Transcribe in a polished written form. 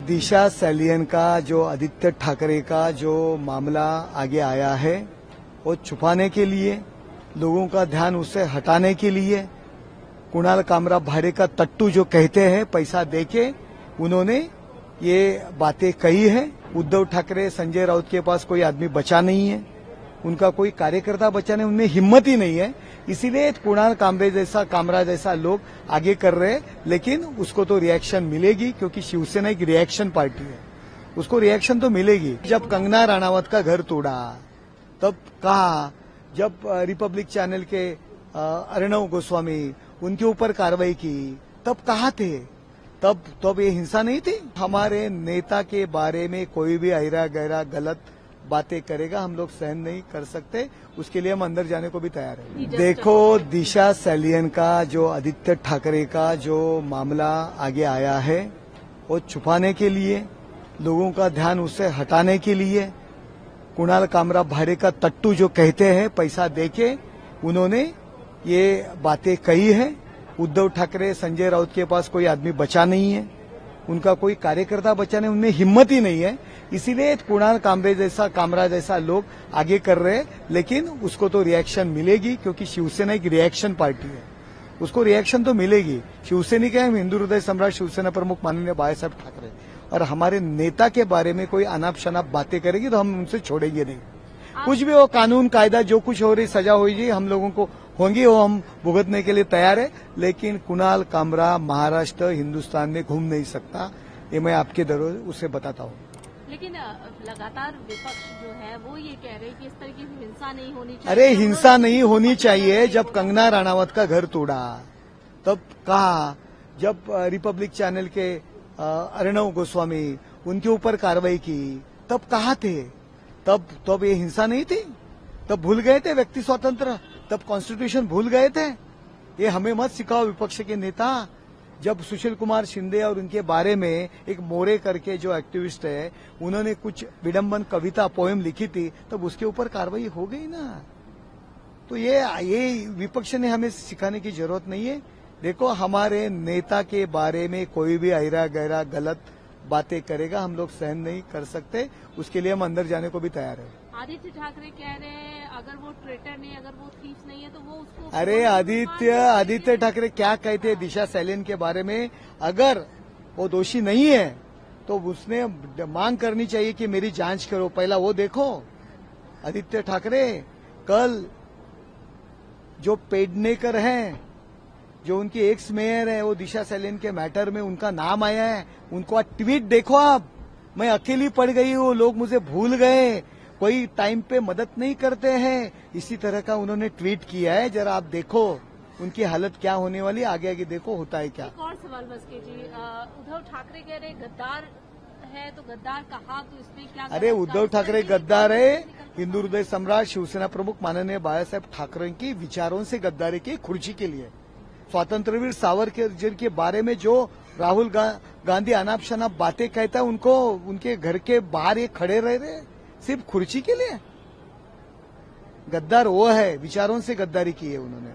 दिशा Salian का जो आदित्य ठाकरे का जो मामला आगे आया है वो छुपाने के लिए, लोगों का ध्यान उससे हटाने के लिए कुणाल कामरा भाड़े का तट्टू जो कहते हैं पैसा देके उन्होंने ये बातें कही है। उद्धव ठाकरे, संजय राउत के पास कोई आदमी बचा नहीं है, उनका कोई कार्यकर्ता बचा नहीं, उनमें हिम्मत ही नहीं है। इसीलिए कुणाल कामरा जैसा लोग आगे कर रहे हैं, लेकिन उसको तो रिएक्शन मिलेगी क्योंकि शिवसेना एक रिएक्शन पार्टी है, उसको रिएक्शन तो मिलेगी। जब कंगना रनावत का घर तोड़ा तब कहा, जब रिपब्लिक चैनल के अर्णव गोस्वामी उनके ऊपर कार्रवाई की तब कहा थे, तब ये हिंसा नहीं थी। हमारे नेता के बारे में कोई भी अहिरा गहरा गलत बातें करेगा हम लोग सहन नहीं कर सकते, उसके लिए हम अंदर जाने को भी तैयार हैं। देखो, दिशा सैलियन का जो आदित्य ठाकरे का जो मामला आगे आया है वो छुपाने के लिए, लोगों का ध्यान उससे हटाने के लिए कुणाल कामरा भाड़े का तट्टू जो कहते हैं पैसा देके उन्होंने ये बातें कही है। उद्धव ठाकरे, संजय राउत के पास कोई आदमी बचा नहीं है, उनका कोई कार्यकर्ता बचा नहीं, उनमें हिम्मत ही नहीं है। इसीलिए कुणाल कामरा जैसा लोग आगे कर रहे हैं, लेकिन उसको तो रिएक्शन मिलेगी क्योंकि शिवसेना एक रिएक्शन पार्टी है, उसको रिएक्शन तो मिलेगी। शिवसैनिक है, हम हिंदू हृदय सम्राट शिवसेना प्रमुख माननीय बाळासाहेब ठाकरे, और हमारे नेता के बारे में कोई अनाप शनाप बातें करेगी तो हम उनसे छोड़ेंगे नहीं। कुछ भी हो, कानून कायदा जो कुछ हो रही सजा होगी हम लोगों को होंगी, वो हम भुगतने के लिए तैयार है। लेकिन कुणाल कामरा महाराष्ट्र हिंदुस्तान में घूम नहीं सकता, ये मैं आपके दरों उसे बताता हूँ। लेकिन लगातार विपक्ष जो है वो ये कह रहे हैं कि इस तरह की हिंसा नहीं होनी चाहिए। अरे हिंसा नहीं होनी चाहिए। जब कंगना रनावत का घर तोड़ा तब कहा, जब रिपब्लिक चैनल के अर्णव गोस्वामी उनके ऊपर कार्रवाई की तब कहा थे, तब ये हिंसा नहीं थी, तब भूल गए थे व्यक्ति स्वतंत्र, तब कॉन्स्टिट्यूशन भूल गए थे। ये हमें मत सिखाओ विपक्ष के नेता। जब सुशील कुमार शिंदे और उनके बारे में एक मोरे करके जो एक्टिविस्ट है उन्होंने कुछ विडंबन कविता पोएम लिखी थी तब उसके ऊपर कार्रवाई हो गई ना। तो ये विपक्ष ने हमें सिखाने की जरूरत नहीं है। देखो, हमारे नेता के बारे में कोई भी अहिरा गहरा गलत बातें करेगा हम लोग सहन नहीं कर सकते, उसके लिए हम अंदर जाने को भी तैयार हैं। आदित्य ठाकरे कह रहे हैं अगर वो ट्रेटर नहीं, अगर वो थीफ नहीं है तो वो उसको। अरे आदित्य ठाकरे क्या कहते हैं दिशा सैलियन के बारे में? अगर वो दोषी नहीं है तो उसने मांग करनी चाहिए कि मेरी जांच करो, पहला वो देखो। आदित्य ठाकरे कल जो पेडनेकर हैं, जो उनकी एक्स मेयर है, वो दिशा सैलियन के मैटर में उनका नाम आया है, उनको ट्वीट देखो आप। मैं अकेली पड़ गई हूँ, लोग मुझे भूल गए, कोई टाइम पे मदद नहीं करते हैं, इसी तरह का उन्होंने ट्वीट किया है। जरा आप देखो उनकी हालत क्या होने वाली, आगे आगे देखो होता है क्या। एक और सवाल बस कीजिए, उद्धव ठाकरे कह रहे गद्दार है तो गद्दार कहा, तो इसमें क्या? अरे उद्धव ठाकरे गद्दार है, हिंदू हृदय सम्राट शिवसेना प्रमुख माननीय बाळासाहेब ठाकरे की विचारों से गद्दारी की, खुर्ची के लिए। स्वातंत्रवीर सावरकर के बारे में जो राहुल गांधी अनाप शनाप बातें कहता है, उनको उनके घर के बाहर ये खड़े रह रहे सिर्फ खुर्ची के लिए। गद्दार वो है, विचारों से गद्दारी की है उन्होंने।